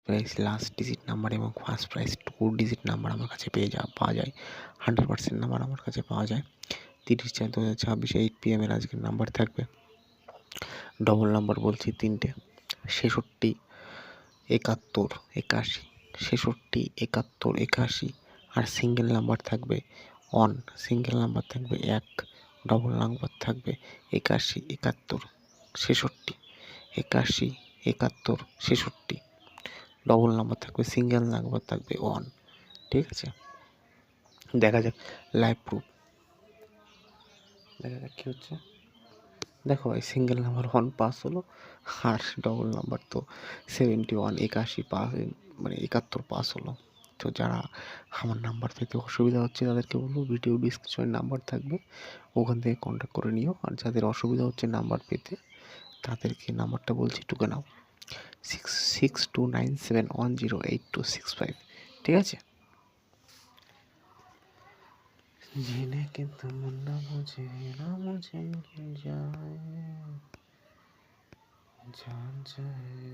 Price last digit number এবং first price 2 digit number আমার কাছে পাওয়া যায়। 100% নাম্বার আমার কাছে পাওয়া যায়। 30/4/2026 8 PM আজকের নাম্বার থাকবে। ডবল নাম্বার বলছি 3টে, 66, 71, 81, 66, 71, 81। আর সিঙ্গেল নাম্বার থাকবে সিঙ্গেল নাম্বার থাকবে 1, ডবল নাম্বার থাকবে 81, 71, 66, 81, 71, 66। ডবল নাম্বার থাকবে, সিঙ্গেল নাম্বার থাকবে 1। ঠিক আছে, দেখা যাক লাইভ প্রুফ, দেখা যাক কী হচ্ছে। দেখো ভাই, সিঙ্গেল নাম্বার 1 পাস হলো, আর ডবল নাম্বার তো 71, 81 পাস, মানে 71 পাস হলো। তো যারা আমার নাম্বার পেতে অসুবিধা হচ্ছে তাদেরকে বলবো ভিডিও ডিসক্রিপশনে নাম্বার থাকবে, ওখান থেকে কন্ট্যাক্ট করে নিও। আর যাদের অসুবিধা হচ্ছে নাম্বার পেতে তাদেরকে নাম্বারটা বলছি টুকে নাও, 6629710825। ঠিক আছে, जिन्हें कि तमन्ना मुझे ना मुझे मिल जाए, जान जाए।